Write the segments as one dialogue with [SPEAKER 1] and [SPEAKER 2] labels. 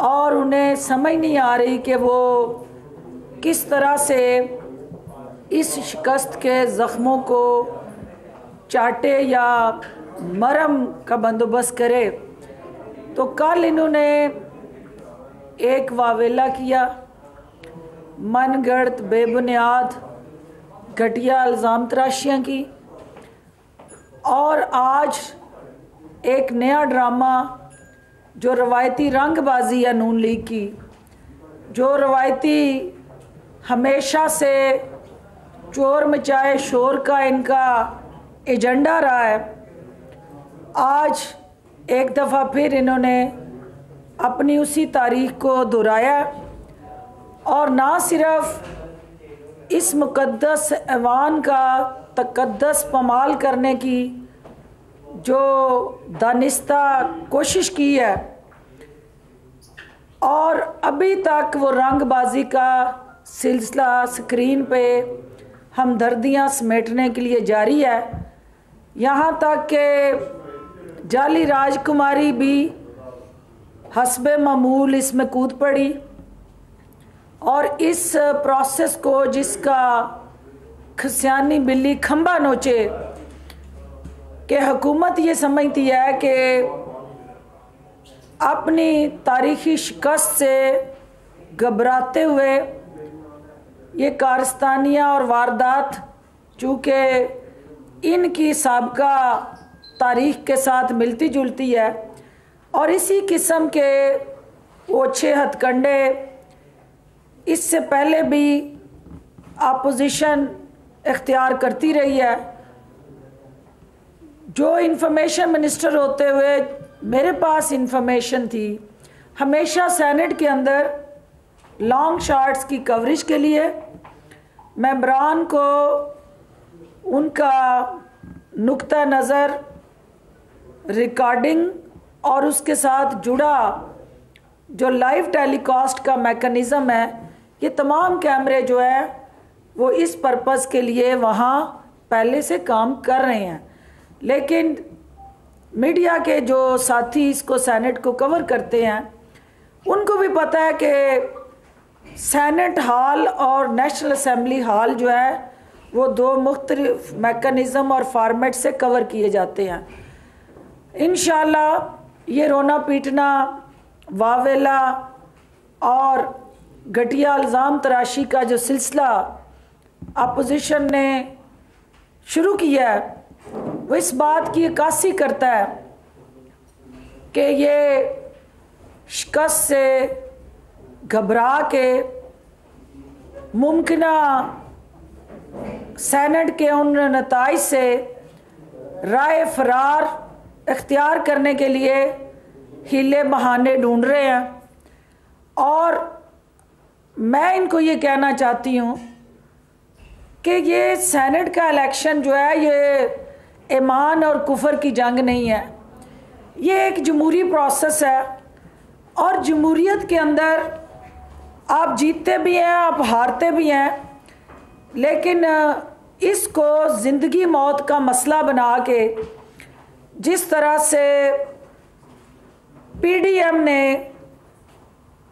[SPEAKER 1] और उन्हें समझ नहीं आ रही कि वो किस तरह से इस शिकस्त के ज़ख्मों को चाटे या मरहम का बंदोबस्त करे। तो कल इन्होंने एक वावेला किया, मनगढ़ंत बेबुनियाद घटिया इल्ज़ाम तराशियाँ की, और आज एक नया ड्रामा जो रवायती रंगबाजी है नून लीग की, जो रवायती हमेशा से चोर मचाए शोर का इनका एजेंडा रहा है, आज एक दफ़ा फिर इन्होंने अपनी उसी तारीख को दोहराया और ना सिर्फ इस मुक़द्दस ऐवान का तक़द्दुस पमाल करने की जो दानिस्ता कोशिश की है, और अभी तक वो रंगबाजी का सिलसिला स्क्रीन पे हमदर्दियाँ समेटने के लिए जारी है। यहाँ तक कि जाली राजकुमारी भी हस्बे मामूल इसमें कूद पड़ी, और इस प्रोसेस को जिसका खसियानी बिल्ली खंबा नोचे कि हुकूमत ये समझती है कि अपनी तारीख़ी शिकस्त से घबराते हुए ये कारस्तानियाँ और वारदात चूँकि इनकी साबका तारीख़ के साथ मिलती जुलती है, और इसी किस्म के ओछे हथकंडे इससे पहले भी अपोजिशन इख्तियार करती रही है। जो इंफॉर्मेशन मिनिस्टर होते हुए मेरे पास इंफॉर्मेशन थी, हमेशा सेनेट के अंदर लॉन्ग शॉट्स की कवरेज के लिए मेंबरान को उनका नुक्ता नज़र, रिकॉर्डिंग और उसके साथ जुड़ा जो लाइव टेलीकास्ट का मैकेनिज़्म है, ये तमाम कैमरे जो है वो इस पर्पज़ के लिए वहाँ पहले से काम कर रहे हैं। लेकिन मीडिया के जो साथी इसको सेनेट को कवर करते हैं, उनको भी पता है कि सेनेट हॉल और नेशनल असेंबली हॉल जो है वो दो मुख्तलिफ मैकेनिज़्म और फॉर्मेट से कवर किए जाते हैं। इंशाल्लाह ये रोना पीटना, वावेला और घटिया इल्ज़ाम तराशी का जो सिलसिला अपोजिशन ने शुरू किया है, वो इस बात की अक्कासी करता है कि ये शिकस्त से घबरा के मुमकिना सेनेट के उन नताइज से राय फरार इख्तियार करने के लिए हीले बहाने ढूंढ रहे हैं। और मैं इनको ये कहना चाहती हूँ कि ये सेनेट का इलेक्शन जो है ये ईमान और कुफर की जंग नहीं है, ये एक जमहूरी प्रोसेस है, और जमहूरियत के अंदर आप जीतते भी हैं, आप हारते भी हैं, लेकिन इसको ज़िंदगी मौत का मसला बना के जिस तरह से पीडीएम ने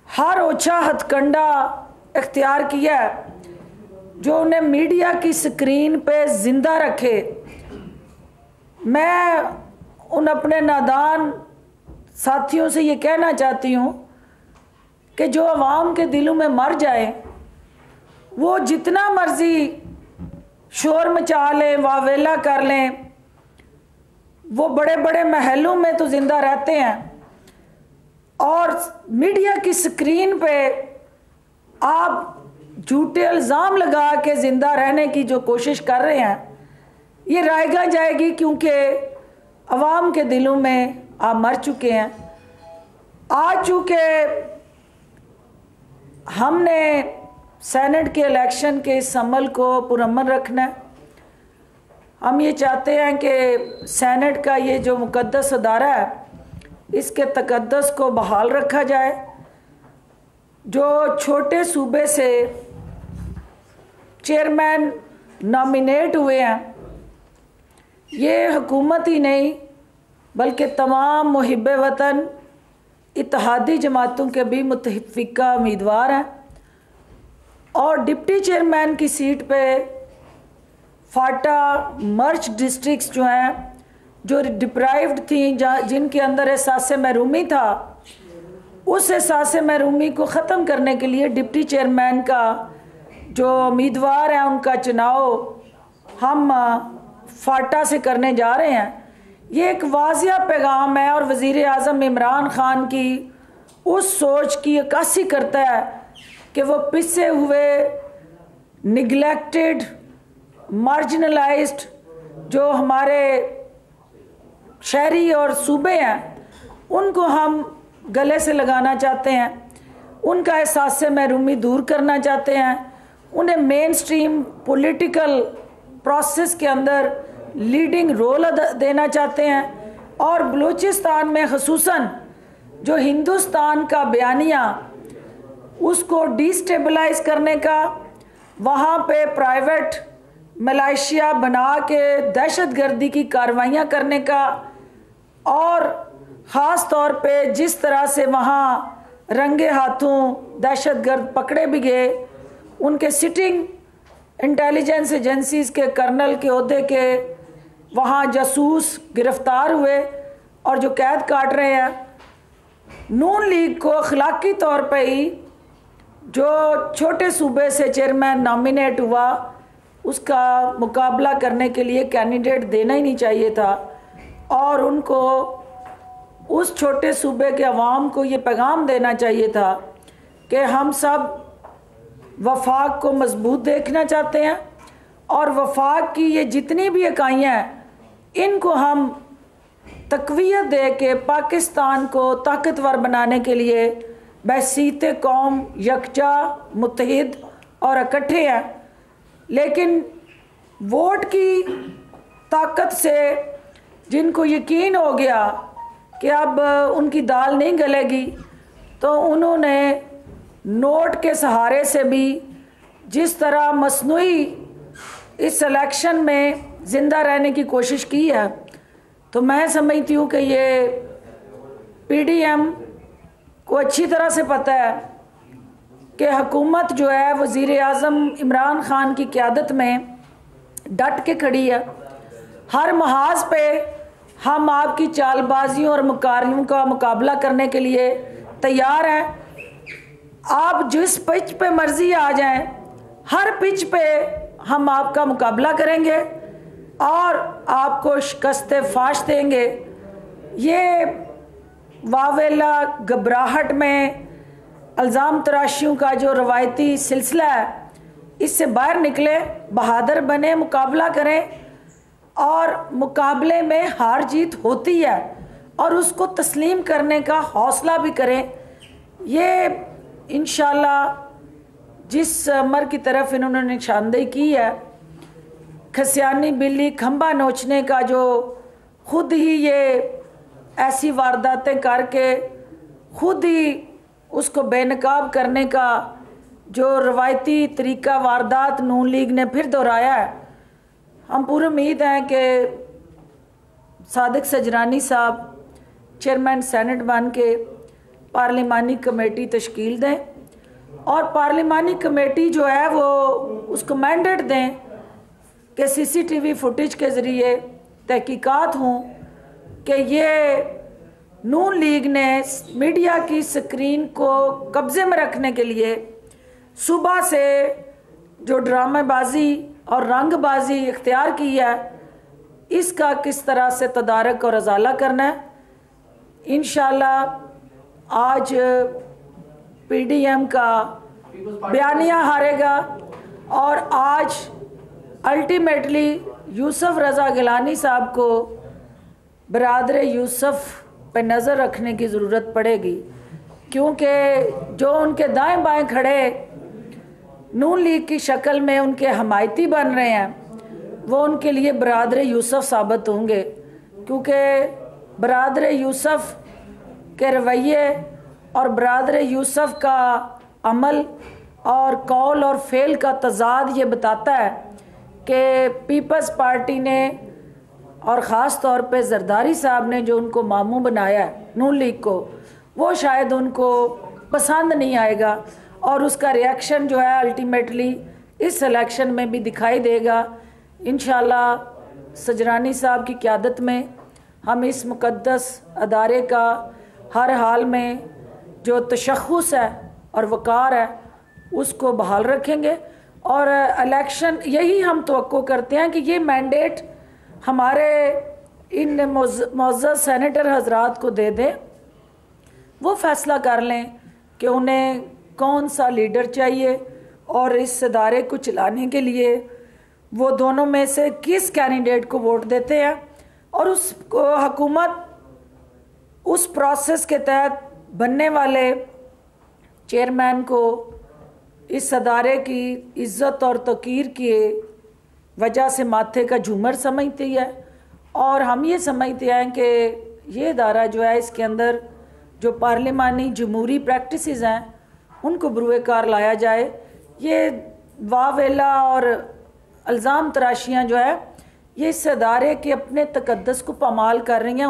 [SPEAKER 1] हर ओछा हथकंडा इख्तियार किया है जो उन्हें मीडिया की स्क्रीन पे ज़िंदा रखे, मैं उन अपने नादान साथियों से ये कहना चाहती हूँ कि जो आवाम के दिलों में मर जाए, वो जितना मर्ज़ी शोर मचा लें, वावेला कर लें, वो बड़े बड़े महलों में तो ज़िंदा रहते हैं, और मीडिया की स्क्रीन पे आप झूठे इल्ज़ाम लगा के ज़िंदा रहने की जो कोशिश कर रहे हैं, ये रायगा जाएगी, क्योंकि अवाम के दिलों में आप मर चुके हैं। आज चूँकि हमने सेनेट के इलेक्शन के इस अमल को पुरअमन रखना है, हम ये चाहते हैं कि सेनेट का ये जो मुक़द्दस अदारा है, इसके तक़द्दुस को बहाल रखा जाए। जो छोटे सूबे से चेयरमैन नॉमिनेट हुए हैं, ये हुकूमत ही नहीं बल्कि तमाम मुहिब्बे वतन इत्तेहादी जमातों के भी मुतफिका उम्मीदवार हैं और डिप्टी चेयरमैन की सीट पे फाटा मर्च डिस्ट्रिक्ट्स जो हैं जो डिप्राइव्ड थी, जिनके अंदर एहसास महरूमी था, उस एहसास महरूमी को ख़त्म करने के लिए डिप्टी चेयरमैन का जो उम्मीदवार हैं उनका चुनाव हम फाटा से करने जा रहे हैं। ये एक वाज़िया पैगाम है और वज़ीर आज़म इमरान ख़ान की उस सोच की अक्कासी करता है कि वो पिछे हुए निगलेक्टेड मार्जिनलाइज्ड जो हमारे शहरी और सूबे हैं उनको हम गले से लगाना चाहते हैं, उनका एहसास महरूमी दूर करना चाहते हैं, उन्हें मेन स्ट्रीम पॉलिटिकल प्रोसेस के अंदर लीडिंग रोल देना चाहते हैं और बलूचिस्तान में ख़ुसूसन जो हिंदुस्तान का बयानिया उसको डिस्टेबलाइज करने का, वहाँ पे प्राइवेट मलेशिया बना के दहशतगर्दी की कार्रवाइयाँ करने का और ख़ास तौर पे जिस तरह से वहाँ रंगे हाथों दहशतगर्द पकड़े भी गए, उनके सिटिंग इंटेलिजेंस एजेंसीज़ के कर्नल के ओहदे के वहाँ जासूस गिरफ़्तार हुए और जो कैद काट रहे हैं। नून लीग को अखलाकी तौर पे ही जो छोटे सूबे से चेयरमैन नॉमिनेट हुआ उसका मुकाबला करने के लिए कैंडिडेट देना ही नहीं चाहिए था और उनको उस छोटे सूबे के अवाम को ये पैगाम देना चाहिए था कि हम सब वफाक को मजबूत देखना चाहते हैं और वफाक की ये जितनी भी इकाइयाँ हैं इनको हम तक़वियत दे के पाकिस्तान को ताकतवर बनाने के लिए बहसीत कौम यकजा मुत्तहिद और इकट्ठे हैं। लेकिन वोट की ताकत से जिनको यकीन हो गया कि अब उनकी दाल नहीं गलेगी, तो उन्होंने नोट के सहारे से भी जिस तरह मसनूई इस इलेक्शन में ज़िंदा रहने की कोशिश की है, तो मैं समझती हूँ कि ये पीडीएम को अच्छी तरह से पता है कि हुकूमत जो है वज़ीर आज़म इमरान ख़ान की क़यादत में डट के खड़ी है। हर महाज पे हम आपकी चालबाजियों और मुकारियों का मुकाबला करने के लिए तैयार हैं। आप जिस पिच पे मर्ज़ी आ जाएं, हर पिच पे हम आपका मुकाबला करेंगे और आपको शिकस्त फाश देंगे। ये वावेला घबराहट में इल्ज़ाम तराशियों का जो रवायती सिलसिला है, इससे बाहर निकले, बहादुर बने, मुकाबला करें और मुकाबले में हार जीत होती है और उसको तस्लीम करने का हौसला भी करें। ये इंशाल्लाह जिस अमर की तरफ इन्होंने निशानदेही की है, खसियानी बिल्ली खंबा नोचने का, जो खुद ही ये ऐसी वारदातें करके खुद ही उसको बेनकाब करने का जो रवायती तरीका वारदात नून लीग ने फिर दोहराया है। हम पूरी उम्मीद हैं कि सादिक सजरानी साहब चेयरमैन सेनेट बन के पार्लिमानी कमेटी तश्कील दें और पार्लिमानी कमेटी जो है वो उसको मैंडेट दें कि सीसीटीवी फुटेज के ज़रिए तहकीकात हों कि ये नून लीग ने मीडिया की स्क्रीन को कब्ज़े में रखने के लिए सुबह से जो ड्रामेबाजी और रंगबाजी इख्तियार की है, इसका किस तरह से तदारक और अजाला करना है। इंशाल्लाह आज पीडीएम का बयानिया हारेगा और आज अल्टीमेटली यूसुफ रज़ा गिलानी साहब को बरादर यूसुफ पे नज़र रखने की ज़रूरत पड़ेगी, क्योंकि जो उनके दाएं बाएं खड़े नून लीग की शक्ल में उनके हमायती बन रहे हैं, वो उनके लिए बरादर यूसुफ साबित होंगे, क्योंकि बरादर यूसुफ के रवैये और बरादर यूसुफ का अमल और कौल और फ़ेल का तज़ाद ये बताता है कि पीपल्स पार्टी ने और ख़ास तौर पे जरदारी साहब ने जो उनको मामू बनाया है नून लीग को, वो शायद उनको पसंद नहीं आएगा और उसका रिएक्शन जो है अल्टीमेटली इस इलेक्शन में भी दिखाई देगा। इंशाल्लाह सजरानी साहब की क़यादत में हम इस मुक़द्दस अदारे का हर हाल में जो तशख़्ख़ुस है और वक़ार है उसको बहाल रखेंगे और इलेक्शन यही हम तवक्को करते हैं कि ये मैंडेट हमारे इन मुअज़्ज़ज़ सेनेटर हज़रात को दे दें, वो फ़ैसला कर लें कि उन्हें कौन सा लीडर चाहिए और इस इदारे को चलाने के लिए वो दोनों में से किस कैंडिडेट को वोट देते हैं और उस हुकूमत उस प्रोसेस के तहत बनने वाले चेयरमैन को इस अदारे की इज़्ज़त और तौक़ीर की वजह से माथे का झूमर समझती है और हम ये समझते हैं कि ये अदारा जो है इसके अंदर जो पार्लिमानी जमहूरी प्रैक्टिसेस हैं उनको बरूए कार लाया जाए। ये वावेला और इल्ज़ाम तराशियाँ जो है ये इस अदारे के अपने तकद्दस को पामाल कर रही हैं।